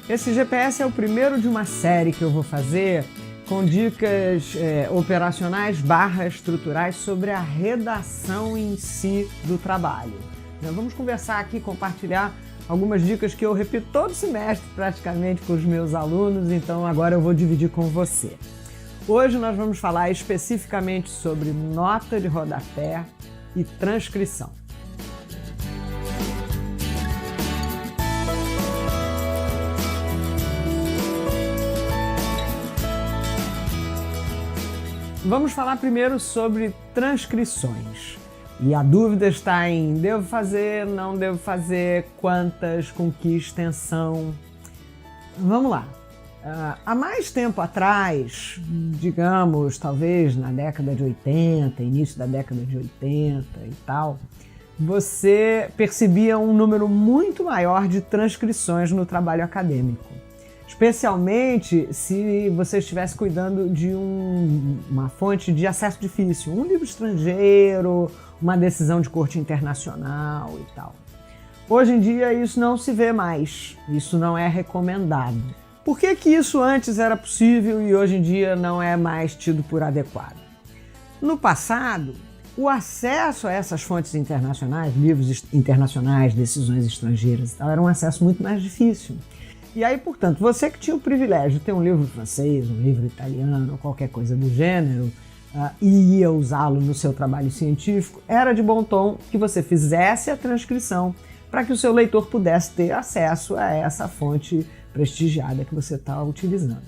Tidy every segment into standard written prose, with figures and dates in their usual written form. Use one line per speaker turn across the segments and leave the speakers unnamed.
Esse GPS é o primeiro de uma série que eu vou fazer com dicas operacionais / estruturais sobre a redação em si do trabalho. Vamos conversar aqui, compartilhar algumas dicas que eu repito todo semestre praticamente com os meus alunos, então agora eu vou dividir com você. Hoje nós vamos falar especificamente sobre nota de rodapé e transcrição. Vamos falar primeiro sobre transcrições. E a dúvida está em devo fazer, não devo fazer, quantas, com que extensão. Vamos lá. Há mais tempo atrás, digamos, talvez na década de 80, início da década de 80 e tal, você percebia um número muito maior de transcrições no trabalho acadêmico. Especialmente se você estivesse cuidando de uma fonte de acesso difícil, um livro estrangeiro, uma decisão de corte internacional e tal. Hoje em dia isso não se vê mais, isso não é recomendado. Por que isso antes era possível e hoje em dia não é mais tido por adequado? No passado, o acesso a essas fontes internacionais, livros internacionais, decisões estrangeiras e tal, era um acesso muito mais difícil. E aí, portanto, você que tinha o privilégio de ter um livro francês, um livro italiano, ou qualquer coisa do gênero, e ia usá-lo no seu trabalho científico, era de bom tom que você fizesse a transcrição para que o seu leitor pudesse ter acesso a essa fonte prestigiada que você está utilizando.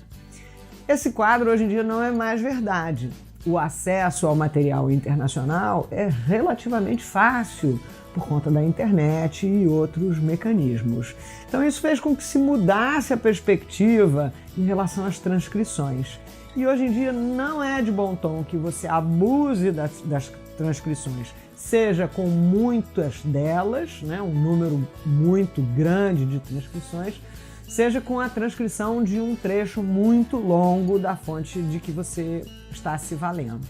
Esse quadro hoje em dia não é mais verdade. O acesso ao material internacional é relativamente fácil por conta da internet e outros mecanismos. Então isso fez com que se mudasse a perspectiva em relação às transcrições. E hoje em dia não é de bom tom que você abuse das transcrições, seja com muitas delas, né, um número muito grande de transcrições, seja com a transcrição de um trecho muito longo da fonte de que você está se valendo.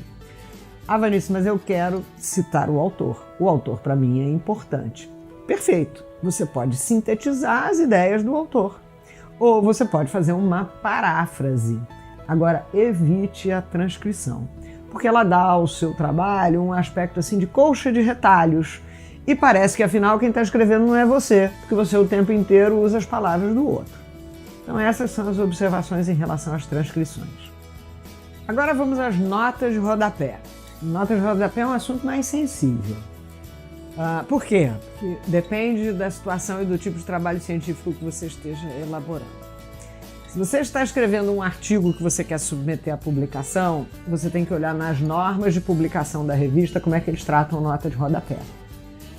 Vanessa, mas eu quero citar o autor. O autor, para mim, é importante. Perfeito. Você pode sintetizar as ideias do autor. Ou você pode fazer uma paráfrase. Agora, evite a transcrição, porque ela dá ao seu trabalho um aspecto assim de colcha de retalhos. E parece que, afinal, quem está escrevendo não é você, porque você o tempo inteiro usa as palavras do outro. Então, essas são as observações em relação às transcrições. Agora vamos às notas de rodapé. Notas de rodapé é um assunto mais sensível. Por quê? Porque depende da situação e do tipo de trabalho científico que você esteja elaborando. Se você está escrevendo um artigo que você quer submeter à publicação, você tem que olhar nas normas de publicação da revista como é que eles tratam a nota de rodapé.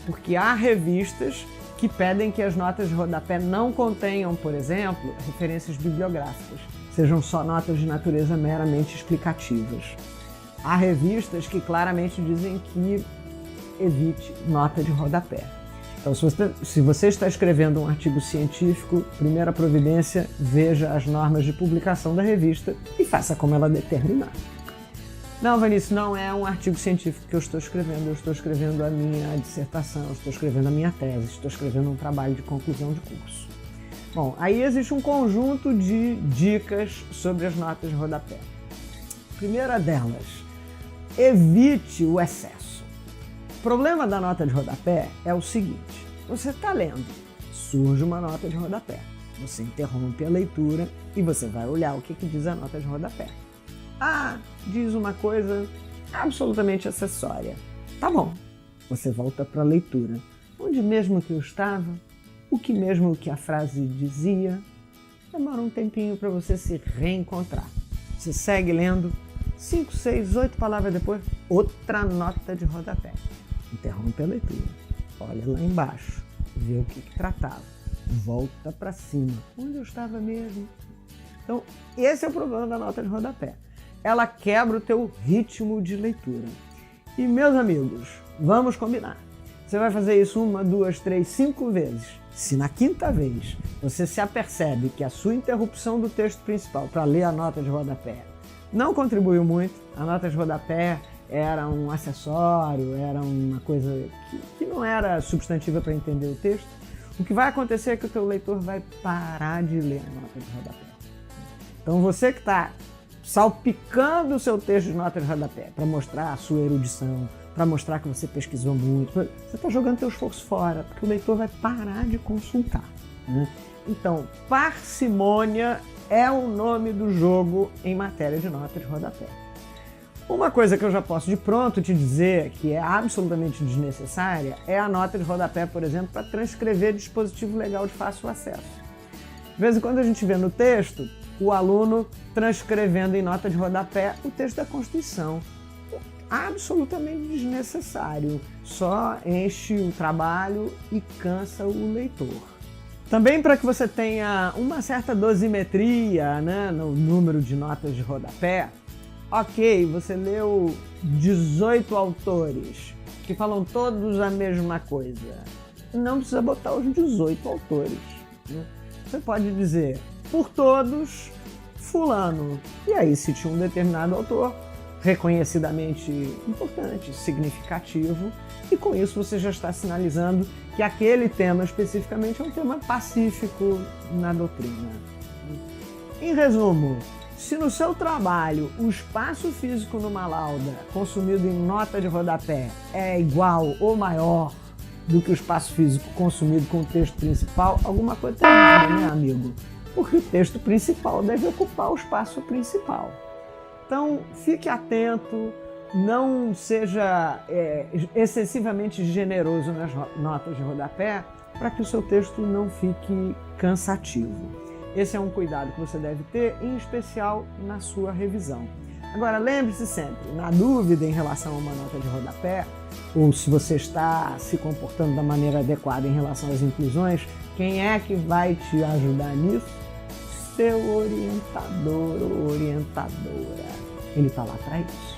Porque há revistas que pedem que as notas de rodapé não contenham, por exemplo, referências bibliográficas, sejam só notas de natureza meramente explicativas. Há revistas que claramente dizem que evite nota de rodapé. Então, se você está escrevendo um artigo científico, primeira providência, veja as normas de publicação da revista e faça como ela determinar. Não, Vanessa, não é um artigo científico que eu estou escrevendo a minha dissertação, eu estou escrevendo a minha tese, estou escrevendo um trabalho de conclusão de curso. Bom, aí existe um conjunto de dicas sobre as notas de rodapé. Primeira delas, evite o excesso. O problema da nota de rodapé é o seguinte: você está lendo, surge uma nota de rodapé, você interrompe a leitura e você vai olhar o que diz a nota de rodapé. Diz uma coisa absolutamente acessória. Tá bom, você volta para a leitura. Onde mesmo que eu estava? O que mesmo que a frase dizia? Demora um tempinho para você se reencontrar. Você segue lendo, 5, 6, 8 palavras depois, outra nota de rodapé. Interrompe a leitura, olha lá embaixo, vê o que tratava, volta para cima. Onde eu estava mesmo? Então, esse é o problema da nota de rodapé. Ela quebra o teu ritmo de leitura. E, meus amigos, vamos combinar. Você vai fazer isso 1, 2, 3, 5 vezes. Se na 5ª vez você se apercebe que a sua interrupção do texto principal para ler a nota de rodapé não contribuiu muito, a nota de rodapé era um acessório, era uma coisa que não era substantiva para entender o texto, o que vai acontecer é que o teu leitor vai parar de ler a nota de rodapé. Então você que está salpicando o seu texto de nota de rodapé para mostrar a sua erudição, para mostrar que você pesquisou muito, você está jogando teu esforço fora, porque o leitor vai parar de consultar, né? Então, parcimônia é o nome do jogo em matéria de nota de rodapé. Uma coisa que eu já posso de pronto te dizer que é absolutamente desnecessária é a nota de rodapé, por exemplo, para transcrever dispositivo legal de fácil acesso. De vez em quando a gente vê no texto o aluno transcrevendo em nota de rodapé o texto da Constituição. Absolutamente desnecessário, só enche o trabalho e cansa o leitor. Também para que você tenha uma certa dosimetria, né, no número de notas de rodapé, ok, você leu 18 autores que falam todos a mesma coisa. Não precisa botar os 18 autores, né? Você pode dizer, por todos, fulano. E aí cite um determinado autor, reconhecidamente importante, significativo, e com isso você já está sinalizando que aquele tema especificamente é um tema pacífico na doutrina. Em resumo, se no seu trabalho o espaço físico numa lauda consumido em nota de rodapé é igual ou maior do que o espaço físico consumido com o texto principal, alguma coisa está errada, né, amigo? Porque o texto principal deve ocupar o espaço principal. Então, fique atento, não seja excessivamente generoso nas notas de rodapé para que o seu texto não fique cansativo. Esse é um cuidado que você deve ter, em especial na sua revisão. Agora, lembre-se sempre, na dúvida em relação a uma nota de rodapé, ou se você está se comportando da maneira adequada em relação às inclusões, quem é que vai te ajudar nisso? Seu orientador ou orientadora. Ele está lá para isso.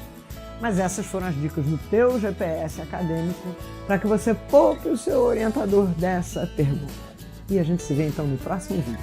Mas essas foram as dicas do teu GPS acadêmico para que você poupe o seu orientador dessa pergunta. E a gente se vê então no próximo vídeo.